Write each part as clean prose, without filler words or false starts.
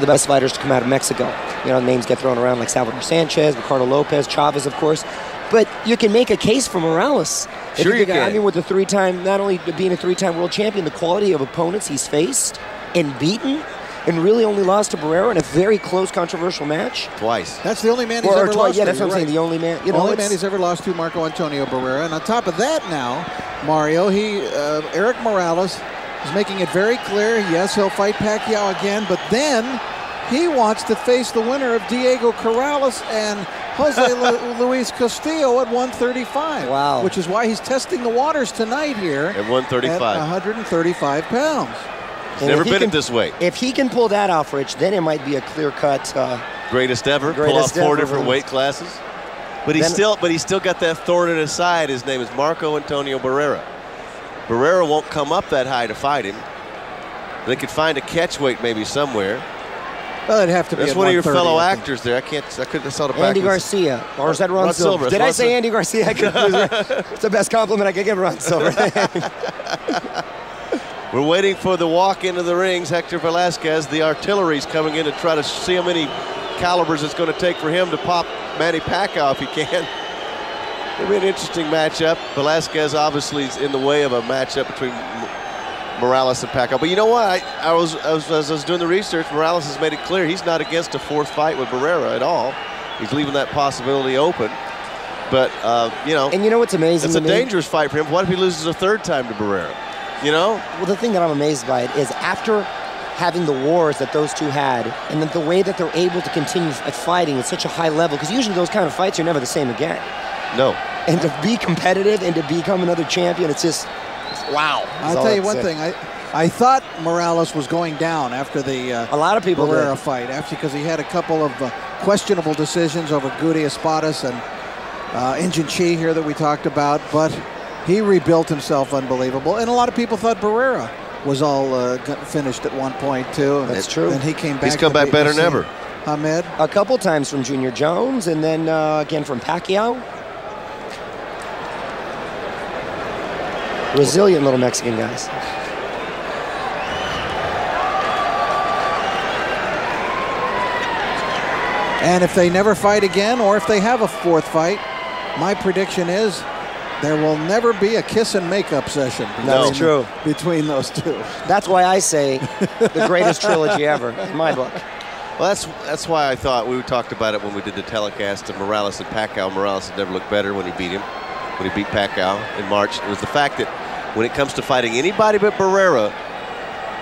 of the best fighters to come out of Mexico. You know, names get thrown around like Salvador Sanchez, Ricardo Lopez, Chavez, of course. But you can make a case for Morales. Sure you can. I mean, with the three-time, not only being a three-time world champion, the quality of opponents he's faced and beaten, and really only lost to Barrera in a very close, controversial match. Twice. That's the only man he's ever lost to. Yeah, that's what I'm saying, the only man. You know, only man he's ever lost to, Marco Antonio Barrera. And on top of that now, Mario, Erik Morales is making it very clear, yes, he'll fight Pacquiao again, but then he wants to face the winner of Diego Corrales and Jose Luis Castillo at 135. Wow. Which is why he's testing the waters tonight here. At 135. At 135 pounds. He's never been it this way. If he can pull that off, Rich, then it might be a clear-cut greatest ever. Pull off 4 different weight classes. But he's still got that thorn in his side. His name is Marco Antonio Barrera. Barrera won't come up that high to fight him. They could find a catch weight maybe somewhere. Well, it'd have to be. That's one of your fellow actors there. I couldn't saw the back. Andy Garcia, or is that Ron Silver? Did I say Andy Garcia? It's the best compliment I could give Ron Silver. We're waiting for the walk into the rings. Hector Velazquez, the artillery's coming in to try to see how many calibers it's going to take for him to pop Manny Pacquiao if he can. It'll be an interesting matchup. Velazquez obviously is in the way of a matchup between Morales and Pacquiao. But you know what? As I was doing the research, Morales has made it clear he's not against a 4th fight with Barrera at all. He's leaving that possibility open. But, you know. And you know what's amazing? It's a dangerous fight for him. What if he loses a 3rd time to Barrera? You know? Well, the thing that I'm amazed by it is after having the wars that those two had, and then the way that they're able to continue at fighting at such a high level, because usually those kind of fights are never the same again. No. And to be competitive and to become another champion, it's just, wow. I'll tell you one thing. I thought Morales was going down after the a lot of people Barrera fight, because he had a couple of questionable decisions over Gudi Espadas and Injun Chi here that we talked about, but he rebuilt himself unbelievable. And a lot of people thought Barrera was all finished at one point, too. That's true. And he came back. He's come back better than ever. Ahmed? A couple times from Junior Jones, and then again from Pacquiao. Resilient little Mexican guys. And if they never fight again, or if they have a 4th fight, my prediction is there will never be a kiss and makeup session. That's true. Between those two. That's why I say the greatest trilogy ever, in my book. Well, that's why I thought we talked about it when we did the telecast of Morales and Pacquiao. Morales had never looked better when he beat him, when he beat Pacquiao in March. It was the fact that when it comes to fighting anybody but Barrera,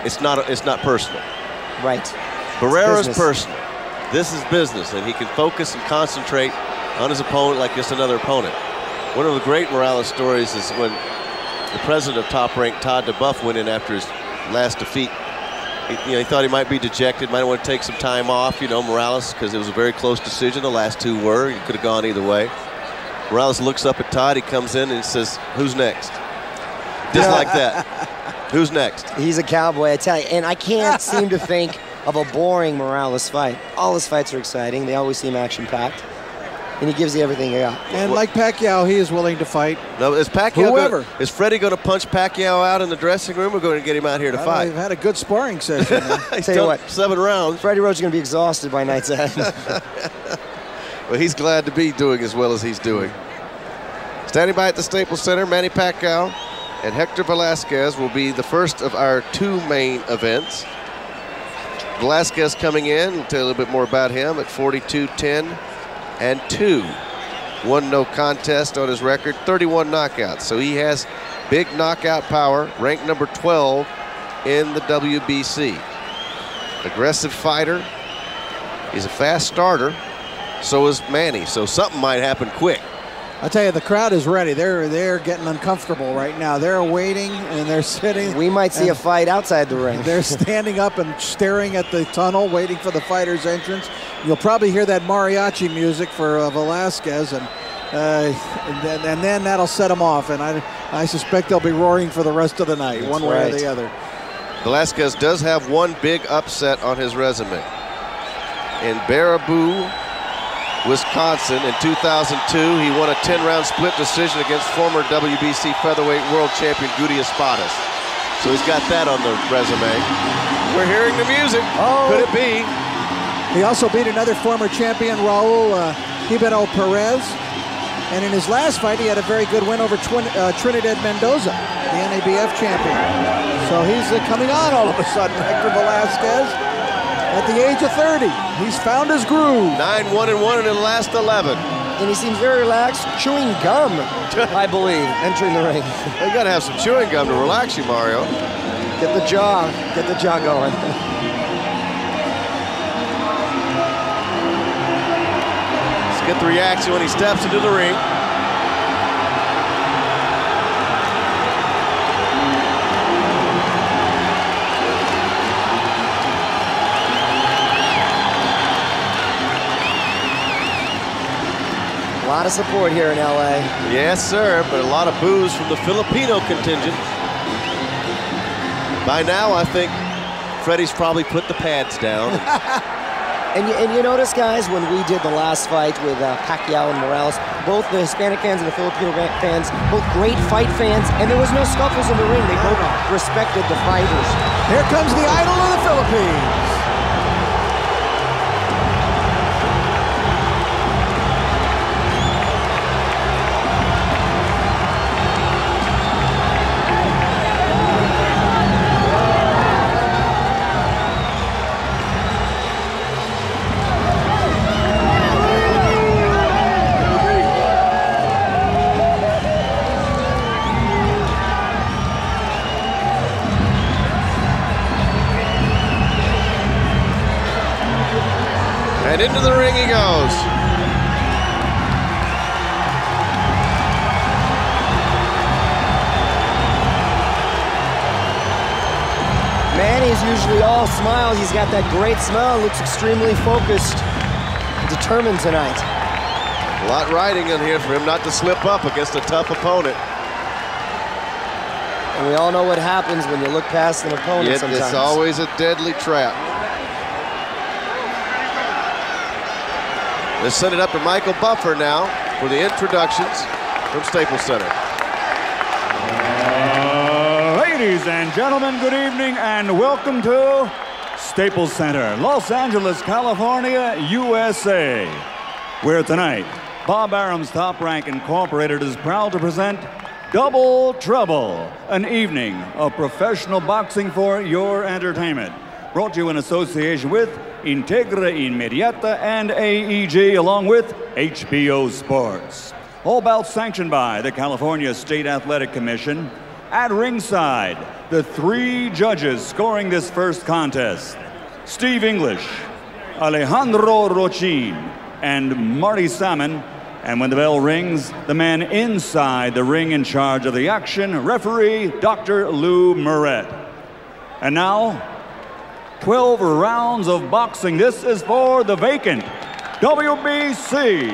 it's not personal. Right. Barrera's personal. This is business, and he can focus and concentrate on his opponent like just another opponent. One of the great Morales stories is when the president of Top Rank, Todd DeBuff, went in after his last defeat. He thought he might be dejected, might want to take some time off, Morales, because it was a very close decision. The last 2 were. He could have gone either way. Morales looks up at Todd. He comes in and he says, "Who's next?" Just like that. Who's next? He's a cowboy, I tell you. And I can't seem to think of a boring Morales fight. All his fights are exciting. They always seem action-packed. And he gives you everything he got. And like Pacquiao, he is willing to fight. No, is Pacquiao whoever. Is Freddie going to punch Pacquiao out in the dressing room, or going to get him out here to fight? We've had a good sparring session. He's tell you what, 7 rounds. Freddie Roach is going to be exhausted by night's end. Well, he's glad to be doing as well as he's doing. Standing by at the Staples Center, Manny Pacquiao and Hector Velazquez will be the first of our 2 main events. Velazquez coming in, we'll tell you a little bit more about him at 42-10-2. 1 no contest on his record, 31 knockouts. So he has big knockout power, ranked number 12 in the WBC. Aggressive fighter. He's a fast starter. So is Manny. So something might happen quick. I tell you, the crowd is ready. They're getting uncomfortable right now. They're waiting and they're sitting. We might see a fight outside the ring. They're standing up and staring at the tunnel, waiting for the fighter's entrance. You'll probably hear that mariachi music for Velazquez, and then that'll set them off. And I suspect they'll be roaring for the rest of the night, one way or the other. Velazquez does have 1 big upset on his resume. In Baraboo, Wisconsin in 2002, he won a 10-round split decision against former WBC featherweight world champion Gudi Espadas. So he's got that on the resume. We're hearing the music. Oh. Could it be He also beat another former champion, Raul Hibero Perez. And in his last fight, he had a very good win over Trinidad Mendoza, the NABF champion. So he's coming on all of a sudden, Hector Velazquez, at the age of 30. He's found his groove. 9-1-1 in the last 11. And he seems very relaxed, chewing gum, I believe, entering the ring. You gotta have some chewing gum to relax you, Mario. Get the jaw going. Get the reaction when he steps into the ring. A lot of support here in LA. Yes, sir, but a lot of boos from the Filipino contingent. By now, I think Freddie's probably put the pads down. And you notice, guys, when we did the last fight with Pacquiao and Morales, both the Hispanic fans and the Filipino fans, both great fight fans, and there was no scuffles in the ring. They both respected the fighters. Here comes the idol of the Philippines. And into the ring he goes. Manny's usually all smiles. He's got that great smile. Looks extremely focused, determined tonight. A lot riding in here for him not to slip up against a tough opponent. And we all know what happens when you look past an opponent sometimes. It's always a deadly trap. Let's send it up to Michael Buffer now for the introductions from Staples Center. Ladies and gentlemen, good evening and welcome to Staples Center, Los Angeles, California, USA, where tonight, Bob Arum's Top Rank Incorporated is proud to present Double Trouble, an evening of professional boxing for your entertainment. Brought to you in association with Integra Inmediata and AEG, along with HBO Sports. All bouts sanctioned by the California State Athletic Commission. At ringside, the three judges scoring this first contest: Steve English, Alejandro Rochin, and Marty Salmon. And when the bell rings, the man inside the ring in charge of the action, referee Dr. Lou Moret. And now, 12 rounds of boxing. This is for the vacant WBC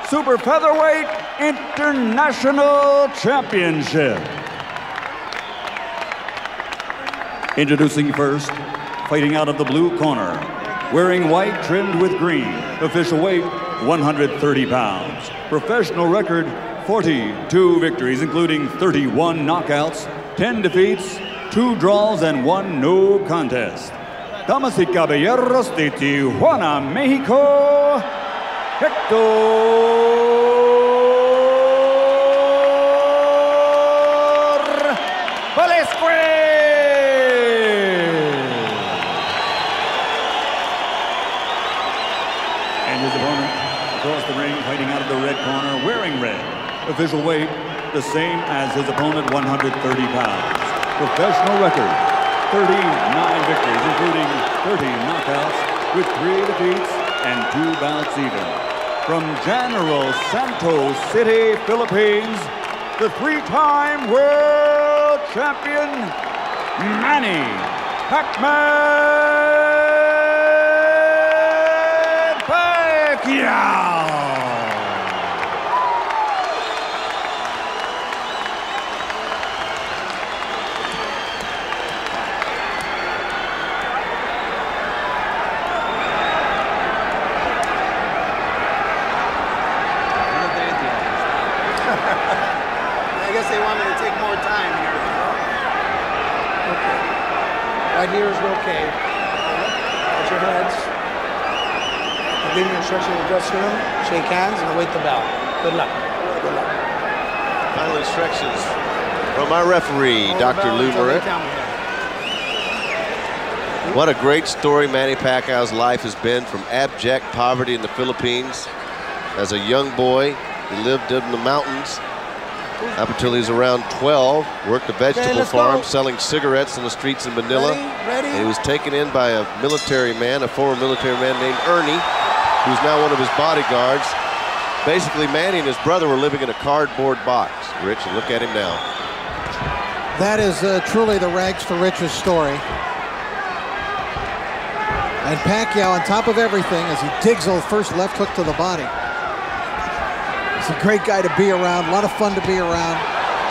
Super Featherweight International Championship. Introducing first, fighting out of the blue corner, wearing white trimmed with green, official weight 130 pounds. Professional record 42 victories, including 31 knockouts, 10 defeats, 2 draws, and 1 no contest. Damas y caballeros de Tijuana, Mexico, Hector Velázquez. And his opponent across the ring, fighting out of the red corner, wearing red. Official weight, the same as his opponent, 130 pounds. Professional record, 39 victories, including 30 knockouts, with 3 defeats and 2 bouts even. From General Santos City, Philippines, the 3-time world champion, Manny Pacquiao. I guess they want me to take more time here. Okay. Right here is okay. Got your heads. Give you instruction in the dressing room, shake hands, and await the bell. Good luck. Good luck. Final instructions from our referee, Dr. Lou Murray. What a great story Manny Pacquiao's life has been, from abject poverty in the Philippines. As a young boy, he lived in the mountains up until he was around 12, worked a vegetable farm, selling cigarettes on the streets in Manila. And he was taken in by a military man, a former military man named Ernie, who's now one of his bodyguards. Basically, Manny and his brother were living in a cardboard box. Rich, and look at him now. That is truly the rags to riches story. And Pacquiao, on top of everything, as he digs the first left hook to the body. He's a great guy to be around, a lot of fun to be around.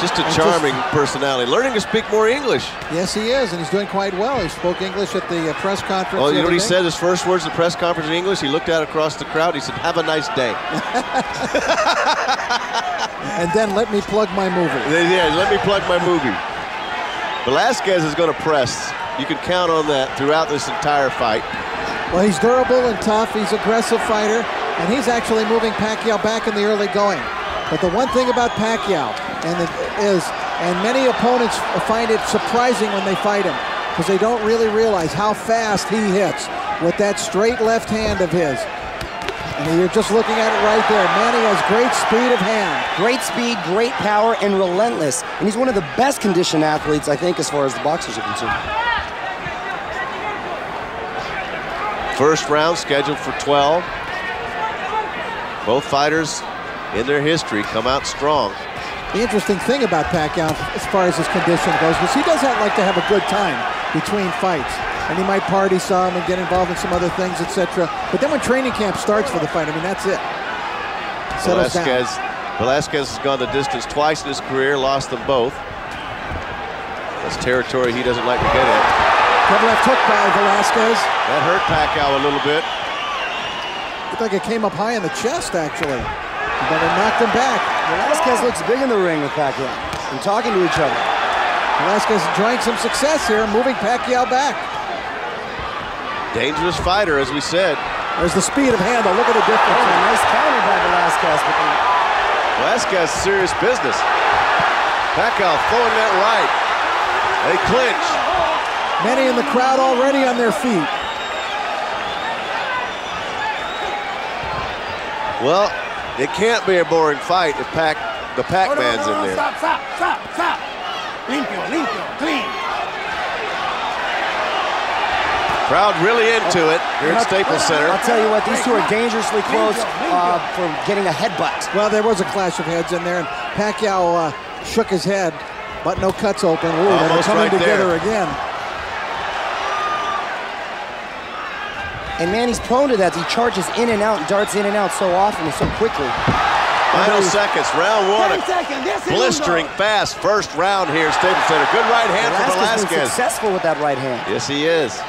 Just a charming personality, learning to speak more English. Yes, he is, and he's doing quite well. He spoke English at the press conference. Well, you know what he said, his first words at the press conference in English? He looked out across the crowd, he said, "Have a nice day." And then let me plug my movie. Yeah, let me plug my movie. Velázquez is going to press. You can count on that throughout this entire fight. Well, he's durable and tough. He's an aggressive fighter, and he's actually moving Pacquiao back in the early going. But the one thing about Pacquiao, and many opponents find it surprising when they fight him, because they don't really realize how fast he hits with that straight left hand of his. And you're just looking at it right there. Manny has great speed of hand. Great speed, great power, and relentless. And he's one of the best conditioned athletes, I think, as far as the boxers are concerned. First round scheduled for 12. Both fighters in their history come out strong. The interesting thing about Pacquiao, as far as his condition goes, is he does not like to have a good time between fights. And he might party some and get involved in some other things, etc. But then when training camp starts for the fight, I mean, that's it. Velázquez has gone the distance twice in his career, lost them both. That's territory he doesn't like to get in. Good left hook by Velázquez. That hurt Pacquiao a little bit. Looked like it came up high in the chest, actually. But it knocked him back. Velázquez looks big in the ring with Pacquiao and talking to each other. Velázquez enjoying some success here, moving Pacquiao back. Dangerous fighter, as we said. There's the speed of handle. Look at the difference. Oh, nice counter by Velázquez. Velázquez, serious business. Pacquiao throwing that right. They clinch. Many in the crowd already on their feet. Well, it can't be a boring fight if the Pac-Man's in there. Stop. Limpio, clean. Crowd really into it here at Staples Center. I'll tell you what, these two are dangerously close for getting a headbutt. Well, there was a clash of heads in there, and Pacquiao shook his head, but no cuts open. Ooh, they're coming together again. And Manny's prone to that. He charges in and out, darts in and out so often and so quickly. Final seconds, round one. Blistering fast first round here at Staples Center. Good right hand from Velázquez. Been successful with that right hand. Yes, he is.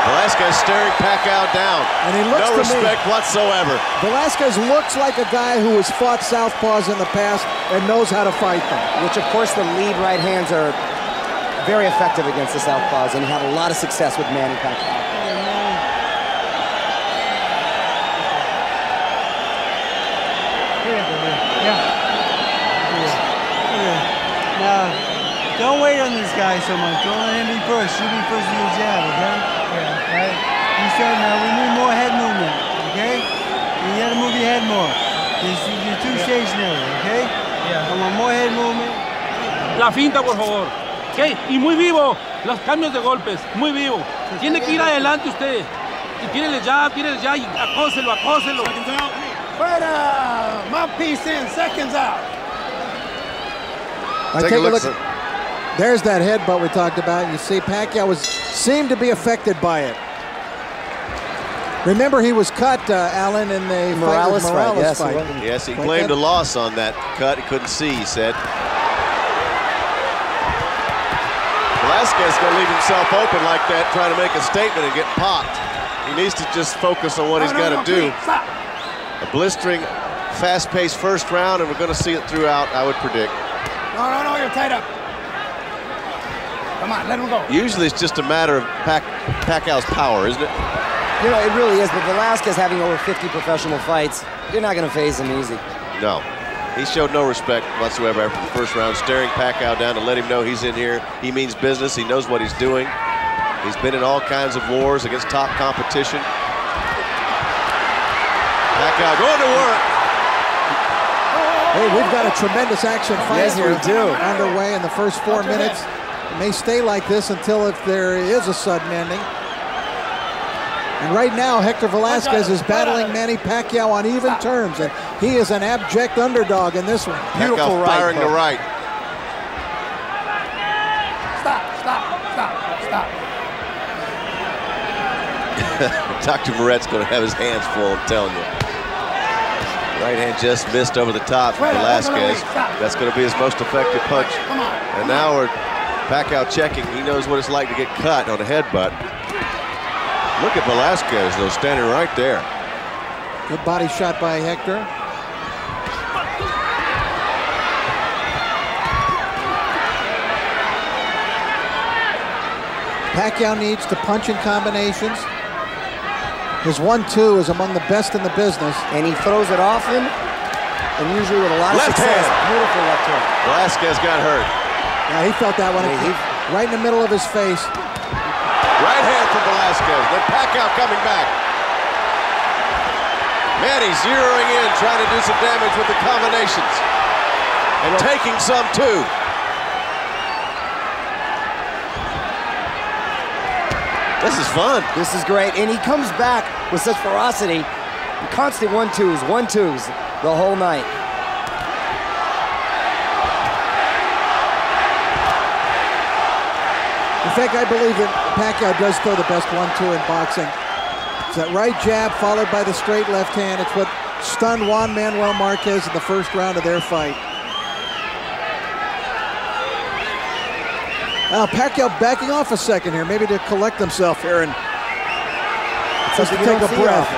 Velázquez staring Pacquiao down. And he looks no respect whatsoever. Velázquez looks like a guy who has fought southpaws in the past and knows how to fight them. Which, of course, the lead right hands are very effective against the southpaws, and he had a lot of success with Manny Pacquiao. Now, don't wait on this guy so much. Don't let him be first. You be first to your jab, okay? Yeah. Right? You said now we need more head movement, okay? You gotta move your head more. You're too stationary, okay? Yeah. Come on, more head movement. La finta, por favor. Okay? Y muy vivo. Los cambios de golpes. Muy vivo. Tiene que ir adelante usted. Y tírele ya y acóselo. Seconds out. Fuera. Mouthpiece in. Seconds out. Take a look. There's that headbutt we talked about. You see Pacquiao seemed to be affected by it. Remember, he was cut, Alan, in the Morales fight. Yes, he claimed a loss on that cut. He couldn't see, he said. Velázquez is going to leave himself open like that, trying to make a statement and get popped. He needs to just focus on what he's got to do. A blistering, fast-paced first round, and we're going to see it throughout, I would predict. No, you're tied up. Come on, let him go. Usually it's just a matter of Pacquiao's power, isn't it? You know, it really is, but Velázquez having over 50 professional fights, you're not going to phase him easy. No. He showed no respect whatsoever after the first round, staring Pacquiao down to let him know he's in here. He means business. He knows what he's doing. He's been in all kinds of wars against top competition. Pacquiao going to work. Hey, we've got a tremendous action fight here underway in the first 4 minutes. It may stay like this until if there is a sudden ending. And right now, Hector Velázquez is battling Manny Pacquiao on even terms, and he is an abject underdog in this one. Beautiful right. Firing to right. Stop. Dr. Moret's going to have his hands full, I'm telling you. Right hand just missed over the top for Velázquez. That's going to be his most effective punch. And now we're Pacquiao checking. He knows what it's like to get cut on a headbutt. Look at Velázquez, though, standing right there. Good body shot by Hector. Pacquiao needs to punch in combinations. His 1-2 is among the best in the business. And he throws it often, and usually with a lot of left success. Hand. Beautiful left hook. Velázquez got hurt. Yeah, he felt that one right in the middle of his face. Right hand from Velázquez, then Pacquiao coming back. Manny zeroing in, trying to do some damage with the combinations. And taking some too. This is fun. This is great, and he comes back with such ferocity. Constant 1-2s the whole night. In fact, I believe that Pacquiao does throw the best 1-2 in boxing. It's that right jab followed by the straight left hand. It's what stunned Juan Manuel Marquez in the first round of their fight. Now Pacquiao backing off a second here, maybe to collect himself here and just to take a breath. 10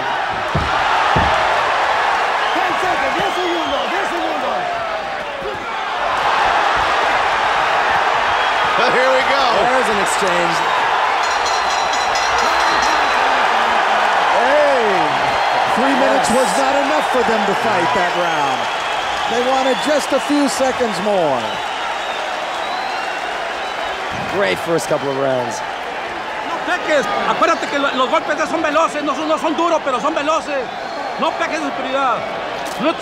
seconds, 10 segundos, 10 segundos. Here we go. There's an exchange. Hey! 3 minutes was not enough for them to fight that round. They wanted just a few seconds more. Great first couple of rounds. No peques. Acuérdate que los golpes ya son veloces, no son duros, pero son veloces. No peques de superioridad.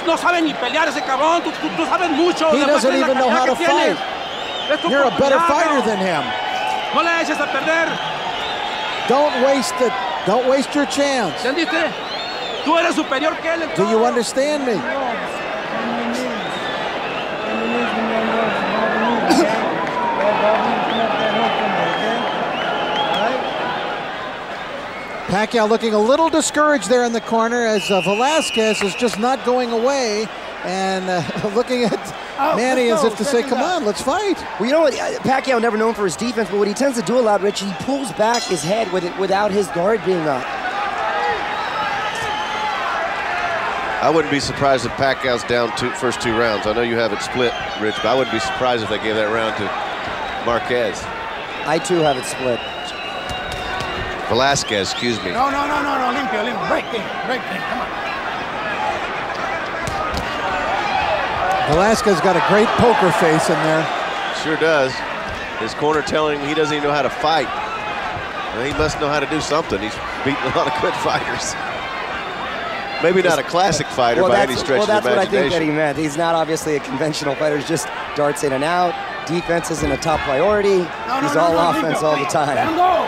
No sabe ni pelear ese cabrón. Tú sabes mucho. He doesn't even know how to fight. You're a better fighter than him. No le eches a perder. Don't waste your chance. ¿Entendiste? Tú eres superior que él. Do you understand me? Pacquiao looking a little discouraged there in the corner as Velázquez is just not going away and looking at Manny as if to say, come on, let's fight. Well, you know what? Pacquiao never known for his defense, but what he tends to do a lot, Rich, he pulls back his head without his guard being up. I wouldn't be surprised if Pacquiao's down first two rounds. I know you have it split, Rich, but I wouldn't be surprised if they gave that round to Marquez. I too have it split. Velázquez, excuse me. No, limpio. Break thing, come on. Velázquez got a great poker face in there. Sure does. His corner telling him he doesn't even know how to fight. Well, he must know how to do something. He's beaten a lot of good fighters. Maybe not a classic fighter by any stretch of the imagination. Well, that's what I think that he meant. He's not obviously a conventional fighter. He's just darts in and out. Defense isn't a top priority. He's all offense all the time. Let him go.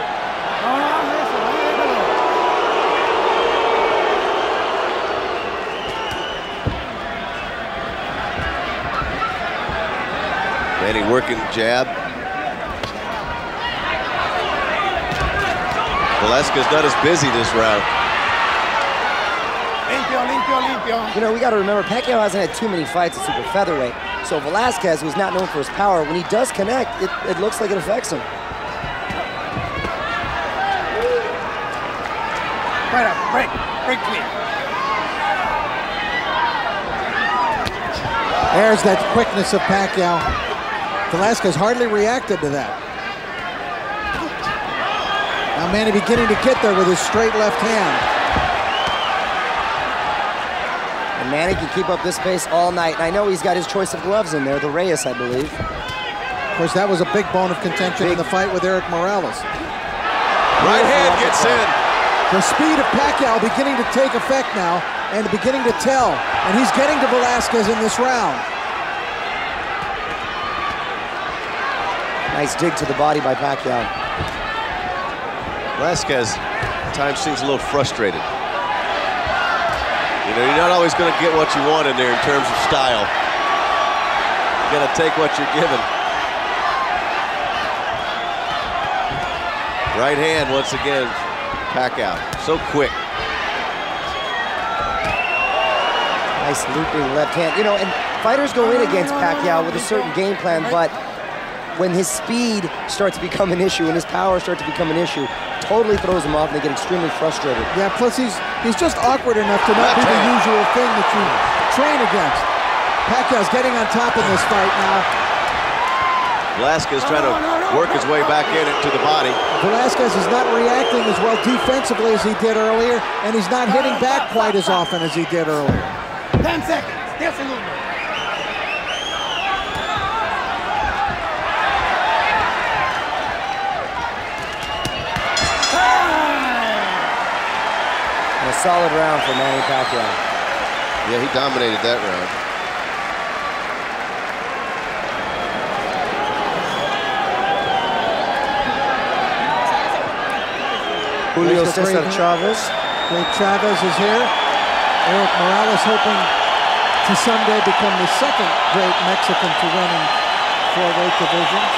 Manny working jab. Velázquez not as busy this round. Limpio. You know, we got to remember, Pacquiao hasn't had too many fights at super featherweight. So Velázquez, who's not known for his power, when he does connect, it looks like it affects him. Right up, break clear. There's that quickness of Pacquiao. Velázquez hardly reacted to that. Now Manny beginning to get there with his straight left hand. And Manny can keep up this pace all night. And I know he's got his choice of gloves in there, the Reyes, I believe. Of course, that was a big bone of contention in the fight with Erik Morales. Right hand gets in. The speed of Pacquiao beginning to take effect now and beginning to tell. And he's getting to Velázquez in this round. Nice dig to the body by Pacquiao. Velázquez at times seems a little frustrated. You know, you're not always going to get what you want in there in terms of style. You got to take what you're given. Right hand once again, Pacquiao. So quick. Nice looping left hand. You know, and fighters go in against Pacquiao with a certain game plan, but when his speed starts to become an issue and his power starts to become an issue, totally throws him off and they get extremely frustrated. Yeah, plus he's just awkward enough to not be the usual thing that you train against. Pacquiao's getting on top in this fight now. Velázquez trying to work his way back in it to the body. Velázquez is not reacting as well defensively as he did earlier, and he's not hitting back quite as often as he did earlier. 10 seconds. 10 segundos. A solid round for Manny Pacquiao. Yeah, he dominated that round. Julio Cesar Chavez. Great Chavez is here. Erik Morales hoping to someday become the second great Mexican to win in 4 weight divisions.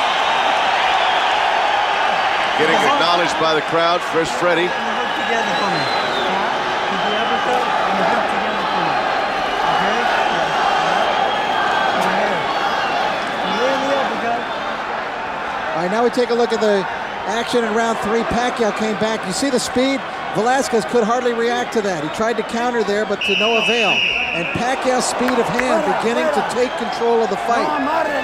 Getting acknowledged by the crowd. First Freddie. Together for me. Keep the uppercut and the hook together for me. Okay? All right, now we take a look at the action in round 3. Pacquiao came back. You see the speed? Velázquez could hardly react to that. He tried to counter there, but to no avail. And Pacquiao's speed of hand beginning to take control of the fight.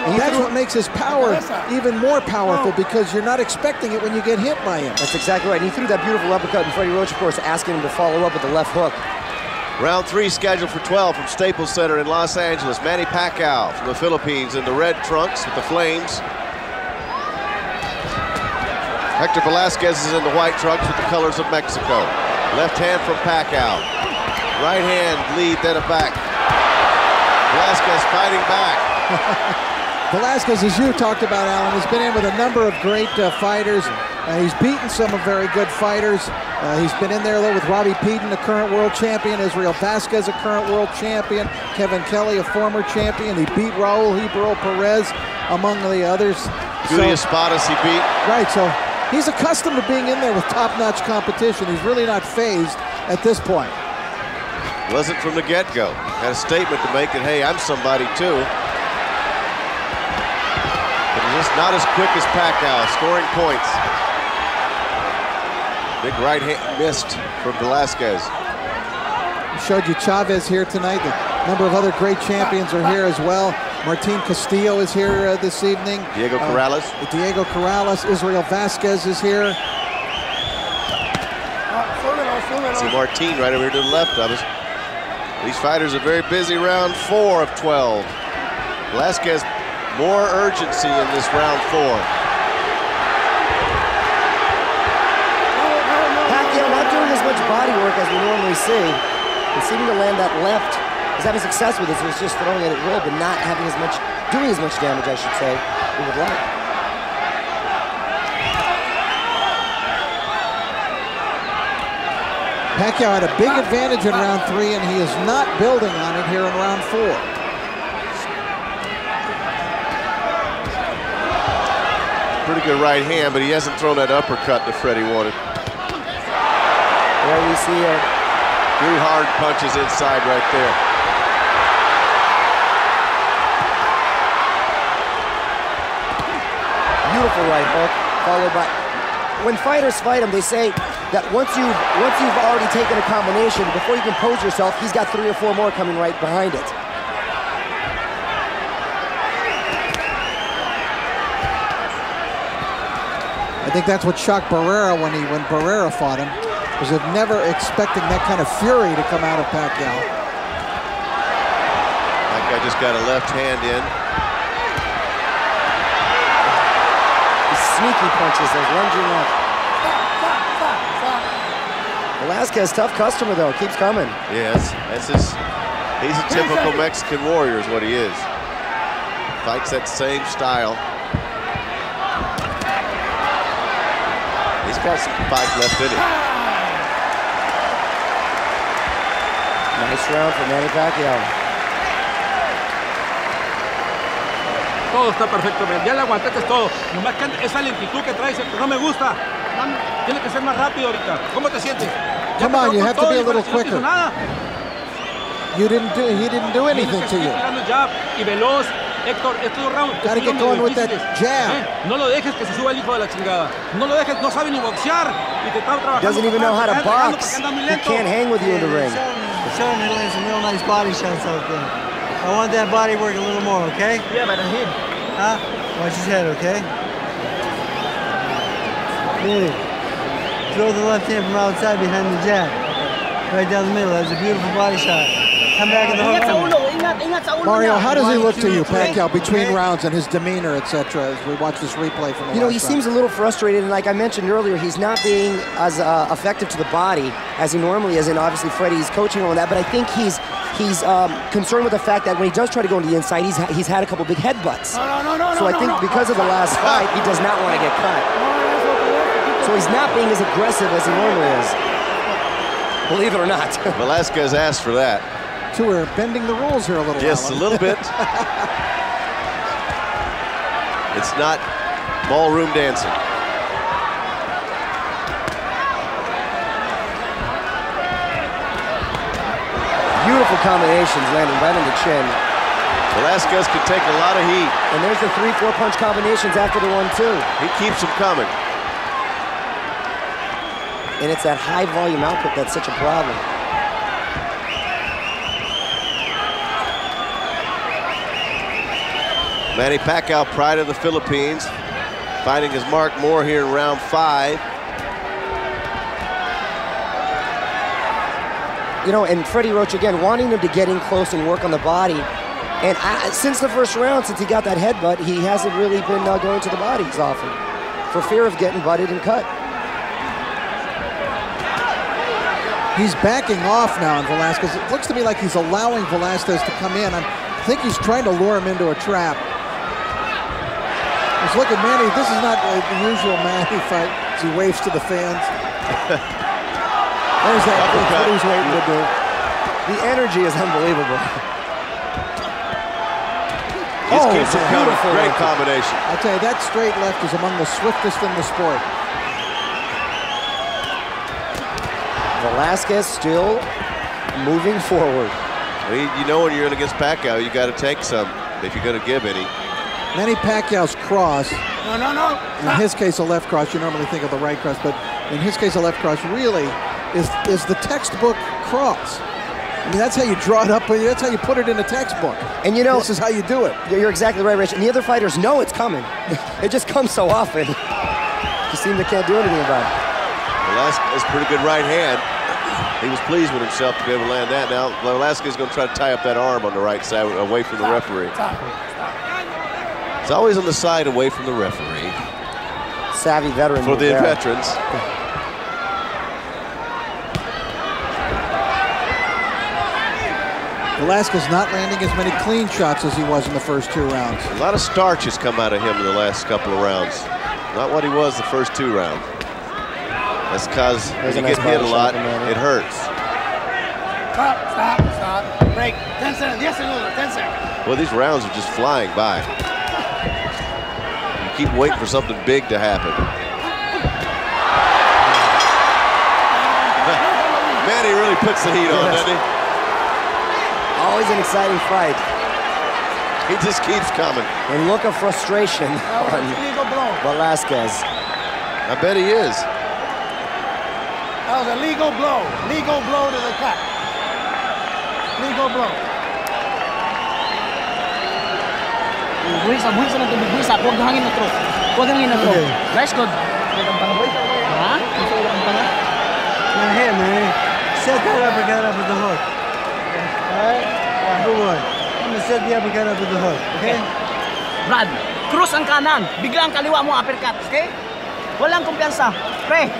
And that's what makes his power even more powerful, because you're not expecting it when you get hit by him. That's exactly right. And he threw that beautiful uppercut, and Freddie Roach, of course, asking him to follow up with the left hook. Round 3 scheduled for 12 from Staples Center in Los Angeles. Manny Pacquiao from the Philippines in the red trunks with the flames. Hector Velazquez is in the white trunks with the colors of Mexico. Left hand from Pacquiao. Right hand lead, then a back. Velazquez fighting back. Velázquez, as you talked about, Alan, has been in with a number of great fighters. He's beaten some of very good fighters. He's been in there, though, with Robbie Peden, a current world champion, Israel Vasquez, a current world champion, Kevin Kelly, a former champion. He beat Raul Hebrew Perez, among the others. Judy Espadas he beat. Right, so he's accustomed to being in there with top-notch competition. He's really not phased at this point. Wasn't from the get-go. Had a statement to make that, hey, I'm somebody too. But he's just not as quick as Pacquiao, scoring points. Big right hand missed from Velázquez. We showed you Chavez here tonight. A number of other great champions are here as well. Martin Castillo is here this evening. Diego Corrales. Diego Corrales. Israel Vasquez is here. See Martin right over here to the left of us. These fighters are very busy. Round 4 of 12. Velázquez, more urgency in this round 4. Pacquiao not doing as much body work as we normally see. And seeming to land that left. He's having success with it, so he's just throwing it at will, but not having as much, doing as much damage, I should say, we would like. Pacquiao had a big advantage in round 3, and he is not building on it here in round 4. Pretty good right hand, but he hasn't thrown that uppercut that Freddie wanted. There we see 3 hard punches inside right there. Beautiful right hook, followed by... When fighters fight him, they say that once you've already taken a combination, before you compose yourself, he's got 3 or 4 more coming right behind it. I think that's what shocked Barrera when Barrera fought him, was of never expecting that kind of fury to come out of Pacquiao. That guy just got a left hand in. Sneaky punches, those lunging up. Velázquez, tough customer though, keeps coming. Yes, he's a typical Mexican warrior is what he is. Fights that same style. He's got some fight left in him. Nice round for Manny Pacquiao. Todo está perfecto, man. Ya le aguantaste todo. Nomás que esa lentitud que traes, no me gusta. Tiene que ser más rápido ahorita. ¿Cómo te sientes? Come on, you have to be a little quicker. He didn't do anything to you. Y veloz, Héctor, estos rounds. Gotta get going with that jab. No lo dejes que se suba el hijo de la chingada. No lo dejes, no sabe ni boxear. Y te está trabajando. Doesn't even know how to box. He can't hang with you in the ring. Showing him some real nice body shots out there. I want that body work a little more, okay? Yeah, but I'm him. Huh? Watch his head, okay? Good. Throw the left hand from outside behind the jab. Right down the middle. That was a beautiful body shot. Come back in the hook. Mario, how does he look to you, Pacquiao, between rounds and his demeanor, etc., as we watch this replay from the You know, he seems a little frustrated, and like I mentioned earlier, he's not being as effective to the body as he normally is, and obviously Freddie's coaching on that, but I think he's concerned with the fact that when he does try to go into the inside, he's had a couple big headbutts. So I think because of the last fight, he does not want to get cut. So he's not being as aggressive as he normally is. Believe it or not. Velázquez asked for that. So we're bending the rules here a little. Yes, a little bit. It's not ballroom dancing. Beautiful combinations landing right on the chin. Velázquez can take a lot of heat. And there's the 3-4 punch combinations after the 1-2. He keeps them coming. And it's that high volume output that's such a problem. Manny Pacquiao, pride of the Philippines, finding his mark more here in round 5. You know, and Freddie Roach, again, wanting him to get in close and work on the body. And since the first round, since he got that headbutt, he hasn't really been going to the bodies often for fear of getting butted and cut. He's backing off now on Velázquez. It looks to me like he's allowing Velázquez to come in. I think he's trying to lure him into a trap. Just look at Manny. This is not the usual Manny fight as he waves to the fans. There's that. That's what he's waiting to do. The energy is unbelievable. He's keeps it coming. Great combination. I'll tell you, that straight left is among the swiftest in the sport. Velázquez still moving forward. You know when you're in against Pacquiao, you got to take some if you're going to give any. Manny Pacquiao's cross, in his case a left cross, you normally think of the right cross, but in his case a left cross really is the textbook cross. I mean, that's how you draw it up, that's how you put it in a textbook. And you know, this is how you do it. You're exactly right, Rich. And the other fighters know it's coming. It just comes so often. You seem they can't do anything about it. Velázquez, pretty good right hand. He was pleased with himself to be able to land that. Now, Velázquez is going to try to tie up that arm on the right side away from the referee. It's always on the side away from the referee. Savvy veteran. For the veterans. Velázquez not landing as many clean shots as he was in the first 2 rounds. A lot of starch has come out of him in the last couple of rounds. Not what he was the first 2 rounds. That's because when you get hit a lot, it hurts. Stop. Break. 10 seconds. 10 seconds. Well, these rounds are just flying by. You keep waiting for something big to happen. Manny really puts the heat on, doesn't he? Always an exciting fight. He just keeps coming. And look of frustration on Velázquez. I bet he is. That was a legal blow. Legal blow to the cut. Legal blow. Buwisa lang ito. Buwisa. Huwag hangin na throat. Huwag hangin na throat. Guys, good. Huh? Now here, man. Set that uppercut up with the hook. Alright? Yeah, good one. I'm gonna set the uppercut up with the hook, okay? Brad, cross ang kanan. Biglang kaliwa mo uppercut, okay? Walang kumpiyansa. Pre.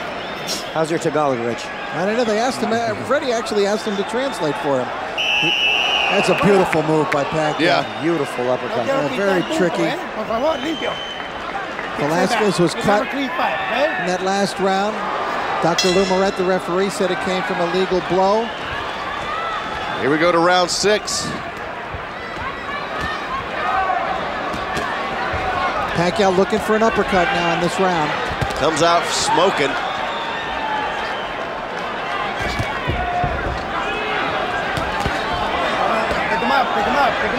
How's your Tagalog, Rich? I don't know. They asked him. Freddie actually asked him to translate for him. That's a beautiful move by Pacquiao. Yeah. Beautiful uppercut. Very tricky. Velázquez was cut in that last round. Dr. Lumaret, the referee, said it came from a legal blow. Here we go to round 6. Pacquiao looking for an uppercut now in this round. Comes out smoking.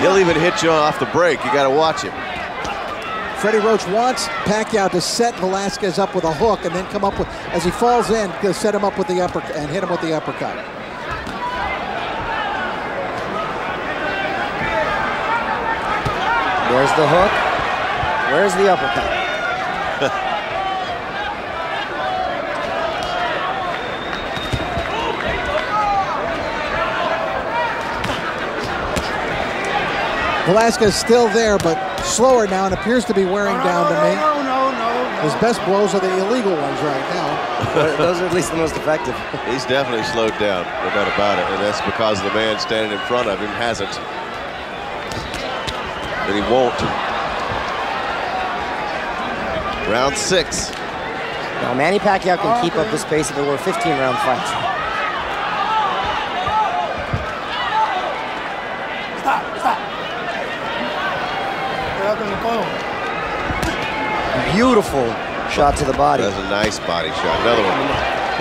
He'll even hit you off the break. You got to watch him. Freddie Roach wants Pacquiao to set Velázquez up with a hook and then come up with, as he falls in, to set him up with the uppercut and hit him with the uppercut. There's the hook. Where's the uppercut? Velázquez still there, but slower now and appears to be wearing down to me. No. His best blows are the illegal ones right now. Those are at least the most effective. He's definitely slowed down, no doubt about it. And that's because the man standing in front of him hasn't. And he won't. Round 6. Now, Manny Pacquiao can keep up this pace if there were 15-round fights. Stop. Beautiful shot to the body. That's a nice body shot. Another one.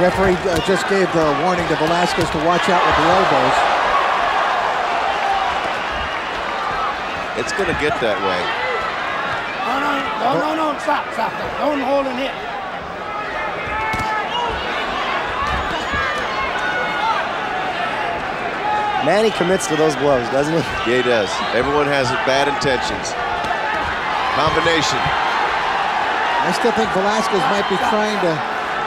Referee just gave the warning to Velázquez to watch out with the elbows. It's going to get that way. No. Stop. Don't hold and hit. Manny commits to those blows, doesn't he? Yeah, he does. Everyone has bad intentions. Combination. I still think Velázquez might be trying to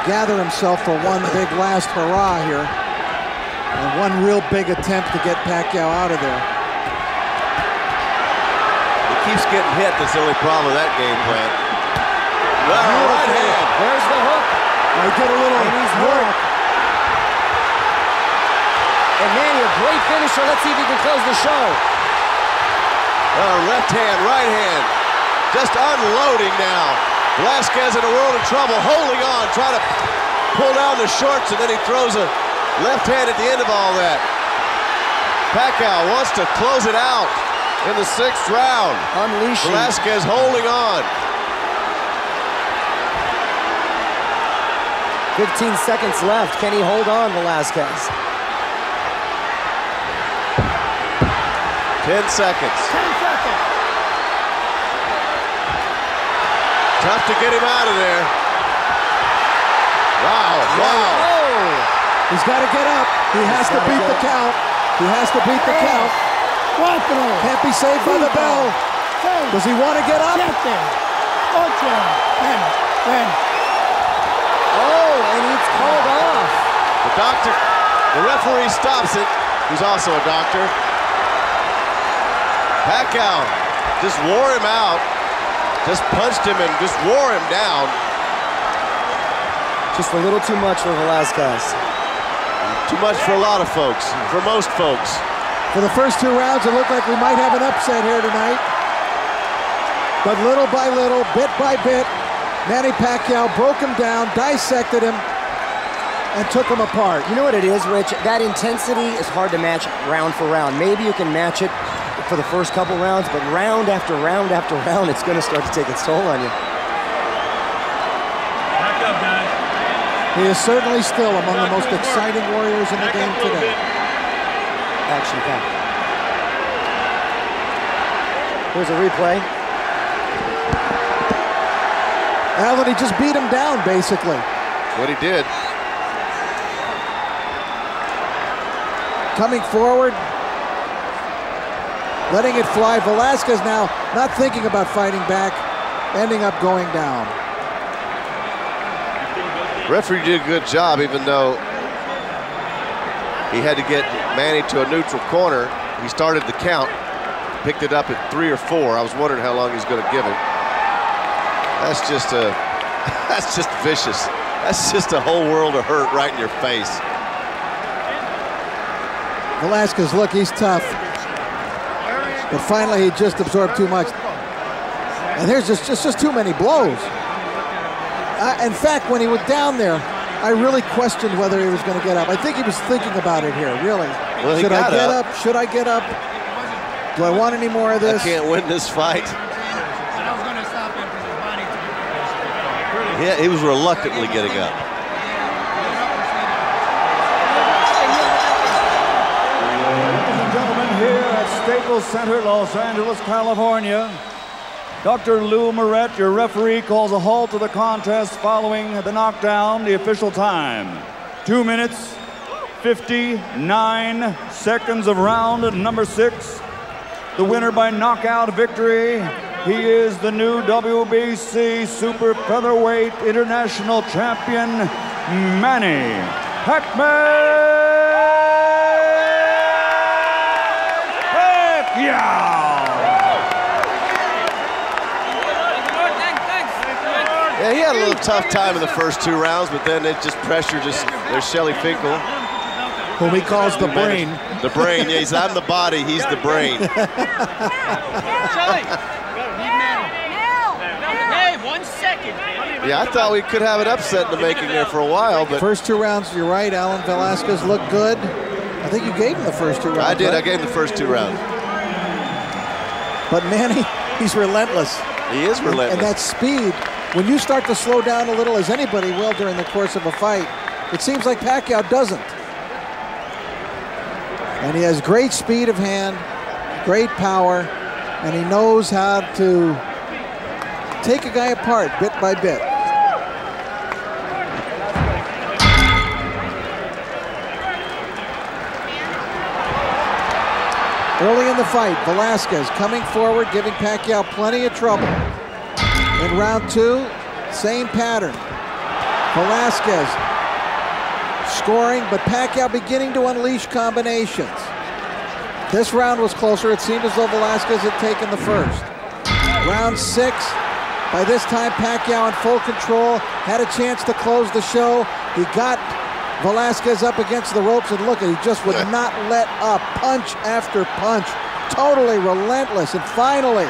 gather himself for one big last hurrah here. And one real big attempt to get Pacquiao out of there. He keeps getting hit. That's the only problem with that game plan. Right hand. There's the hook. I did a little work. And Manny, a great finisher. Let's see if he can close the show. Left hand, right hand. Just unloading now. Velázquez in a world of trouble, holding on, trying to pull down the shorts, and then he throws a left hand at the end of all that. Pacquiao wants to close it out in the 6th round. Unleashing. Velázquez holding on. 15 seconds left. Can he hold on, Velázquez? 10 seconds. 10 seconds. Tough to get him out of there. Wow. He's got to get up. He has to beat the count. He has to beat the count. Can't be saved by the bell. Does he want to get up? Oh, and he's called off. The referee stops it, who's also a doctor. Pacquiao just wore him out. Just punched him and just wore him down. Just a little too much for Velázquez. Too much for a lot of folks, for most folks. For the first 2 rounds, it looked like we might have an upset here tonight. But little by little, bit by bit, Manny Pacquiao broke him down, dissected him, and took him apart. You know what it is, Rich? That intensity is hard to match round for round. Maybe you can match it for the first couple rounds, but round after round after round, it's going to start to take its toll on you. Back up, guys. He is certainly still among the most exciting warriors in the game today. Action-packed. Here's a replay. Alan, he just beat him down, basically. What he did. Coming forward, letting it fly. Velázquez now not thinking about fighting back, ending up going down. Referee did a good job, even though he had to get Manny to a neutral corner. He started the count, picked it up at 3 or 4. I was wondering how long he's going to give him. That's just vicious. That's just a whole world of hurt right in your face. Velázquez, look, he's tough. But finally, he just absorbed too much. And there's just too many blows. In fact, when he went down there, I really questioned whether he was going to get up. I think he was thinking about it here, really. Well, should I get up? Should I get up? Do I want any more of this? I can't win this fight. Yeah, he was reluctantly getting up. Ladies and gentlemen, here at Staples Center, Los Angeles, California, Dr. Lou Moret, your referee, calls a halt to the contest following the knockdown. The official time, 2 minutes, 59 seconds of round number 6. The winner by knockout victory. He is the new WBC Super Featherweight International Champion, Manny Pacquiao. Yeah, he had a little tough time in the first 2 rounds, but then it just pressure. There's Shelly Finkel, whom he calls the brain. The brain. Yeah, I'm the body. He's the brain. Shelly. Hey, 1 second. Yeah, I thought we could have an upset in the making there for a while, but first 2 rounds, you're right. Alan Velázquez looked good. I think you gave him the first 2 rounds. I did. Right? I gave him the first 2 rounds. But Manny, he's relentless. He is relentless. And that speed, when you start to slow down a little, as anybody will during the course of a fight, it seems like Pacquiao doesn't. And he has great speed of hand, great power, and he knows how to take a guy apart bit by bit. Early in the fight, Velázquez coming forward, giving Pacquiao plenty of trouble. In round 2, same pattern. Velázquez scoring, but Pacquiao beginning to unleash combinations. This round was closer. It seemed as though Velázquez had taken the first. Round 6, by this time Pacquiao in full control, had a chance to close the show. He got Velázquez up against the ropes, and look, he just would not let up, punch after punch, totally relentless. And finally,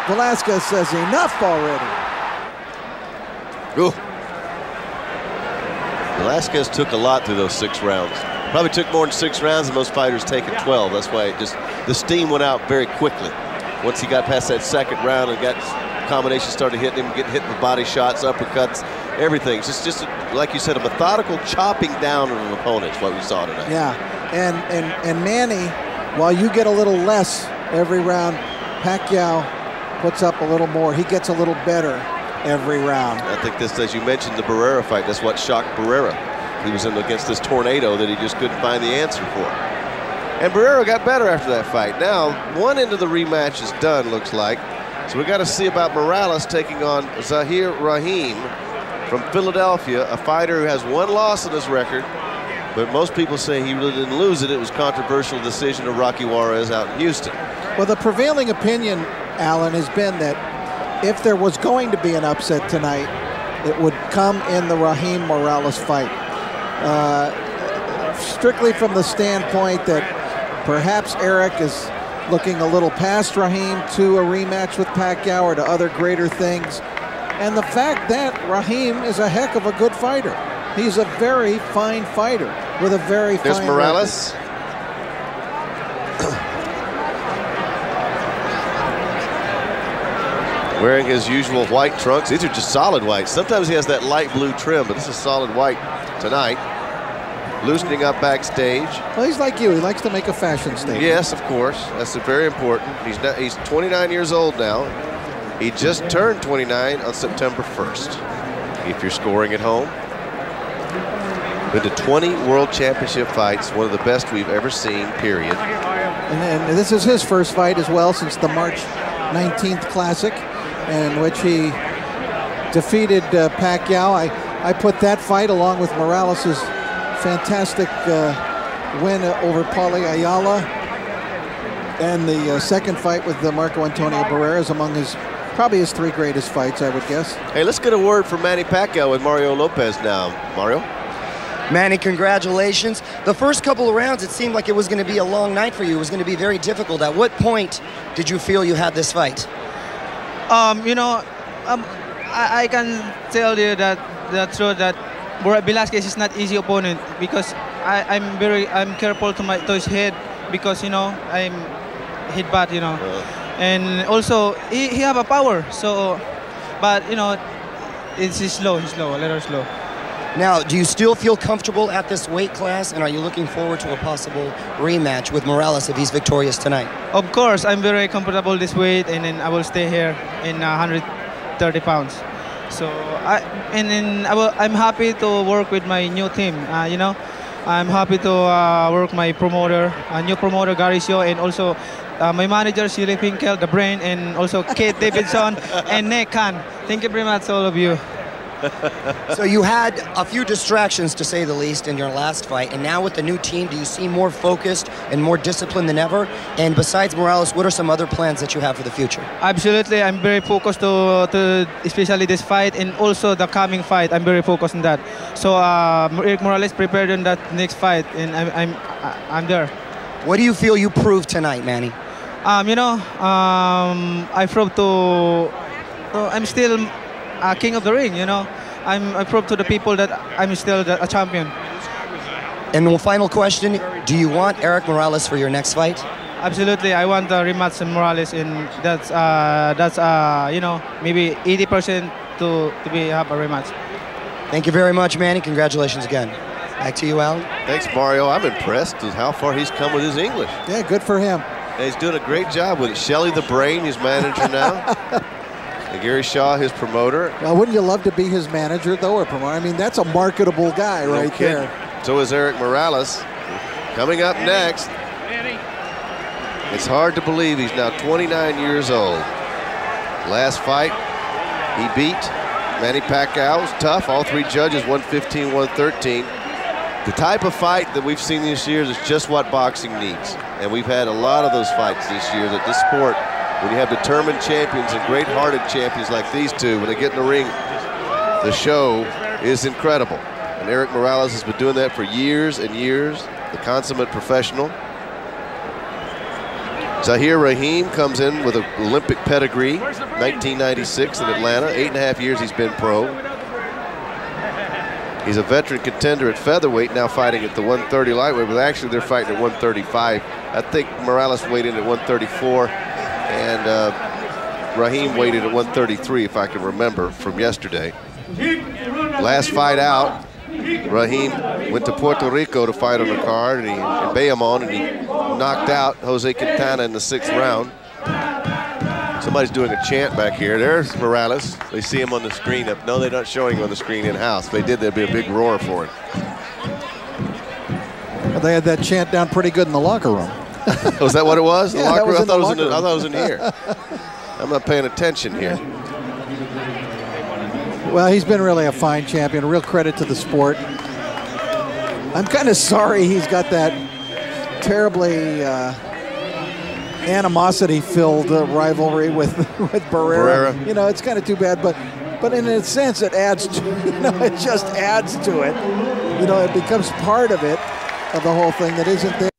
Velázquez says, enough already. Ooh. Velázquez took a lot through those 6 rounds. Probably took more than 6 rounds, and most fighters take it 12. That's why the steam went out very quickly. Once he got past that 2nd round and got combinations started hitting him, getting hit with body shots, uppercuts, everything. It's just like you said, a methodical chopping down of an opponent is what we saw tonight. Yeah, and Manny, while you get a little less every round, Pacquiao puts up a little more. He gets a little better every round. I think this, as you mentioned, the Barrera fight, that's what shocked Barrera. He was in against this tornado that he just couldn't find the answer for. And Barrera got better after that fight. Now, one end of the rematch is done, looks like. So we got to see about Morales taking on Zahir Raheem from Philadelphia, a fighter who has 1 loss in his record, but most people say he really didn't lose it. It was a controversial decision of Rocky Juarez out in Houston. Well, the prevailing opinion, Alan, has been that if there was going to be an upset tonight, it would come in the Raheem Morales fight. Strictly from the standpoint that perhaps Erik is looking a little past Raheem to a rematch with Pacquiao or to other greater things. And the fact that Raheem is a heck of a good fighter. He's a very fine fighter with a very fine record. Morales. Wearing his usual white trunks. These are just solid white. Sometimes he has that light blue trim, but this is solid white tonight. Loosening up backstage. Well, he's like you. He likes to make a fashion statement. Yes, of course. That's very important. He's 29 years old now. He just turned 29 on September 1st. If you're scoring at home. Been to 20 World Championship fights, one of the best we've ever seen, period. And this is his first fight as well since the March 19th Classic, in which he defeated Pacquiao. I put that fight along with Morales' fantastic win over Paulie Ayala, and the second fight with Marco Antonio Barrera is among probably his 3 greatest fights, I would guess. Hey, let's get a word from Manny Pacquiao with Mario Lopez now. Mario? Manny, congratulations. The first couple of rounds, it seemed like it was going to be a long night for you. It was going to be very difficult. At what point did you feel you had this fight? You know, I can tell you that the truth that Velázquez is not easy opponent, because I'm careful to his head, because you know I'm hit bad, you know, and also he have a power. So, but you know, he's slow, a little slow. Now, do you still feel comfortable at this weight class, and are you looking forward to a possible rematch with Morales if he's victorious tonight? Of course, I'm very comfortable this weight, and then I will stay here in 130 pounds. So I'm happy to work with my new team. You know, I'm happy to work my promoter, new promoter Gary Sio, and also my manager Shirley Finkel, the brain, and also Kate Davidson and Nick Khan. Thank you very much, all of you. So you had a few distractions, to say the least, in your last fight, and now with the new team, do you seem more focused and more disciplined than ever? And besides Morales, what are some other plans that you have for the future? Absolutely, I'm very focused to especially this fight, and also the coming fight. I'm very focused on that. So Erik Morales prepared on that next fight, and I'm there. What do you feel you proved tonight, Manny? You know, I proved to I'm still king of the ring, you know. I proved to the people that I'm still a champion. And the final question, do you want Erik Morales for your next fight? Absolutely, I want a rematch with Morales, and that's you know, maybe 80% to have a rematch. Thank you very much, Manny. Congratulations again. Back to you, Alan. Thanks, Mario. I'm impressed with how far he's come with his English. Yeah, good for him. And he's doing a great job with it. Shelley the Brain, his manager now. And Gary Shaw, his promoter. Now, wouldn't you love to be his manager, though, or promoter? I mean, that's a marketable guy right there. So is Erik Morales. Coming up next, it's hard to believe he's now 29 years old. Last fight, he beat Manny Pacquiao. It was tough. All 3 judges, 115, 113. The type of fight that we've seen this year is just what boxing needs. And we've had a lot of those fights this year, that this sport, when you have determined champions and great-hearted champions like these two, when they get in the ring, the show is incredible. And Erik Morales has been doing that for years and years, the consummate professional. Zahir Raheem comes in with an Olympic pedigree, 1996 in Atlanta. 8.5 years he's been pro. He's a veteran contender at featherweight, now fighting at the 130 lightweight, but actually they're fighting at 135. I think Morales weighed in at 134. And Raheem weighed in at 133, if I can remember from yesterday. Last fight out, Raheem went to Puerto Rico to fight on the card, and Bayamon, and he knocked out Jose Quintana in the 6th round. Somebody's doing a chant back here. There's Morales. They see him on the screen. No, they're not showing him on the screen in-house. If they did, there'd be a big roar for him. Well, they had that chant down pretty good in the locker room. Was that what it was? Yeah, I thought it was in here. I'm not paying attention here. Well, he's been really a fine champion. A real credit to the sport. I'm kind of sorry he's got that terribly animosity-filled rivalry with Barrera. You know, it's kind of too bad, but in a sense, it adds to, you know, it just adds to it. You know, it becomes part of it, of the whole thing that isn't there.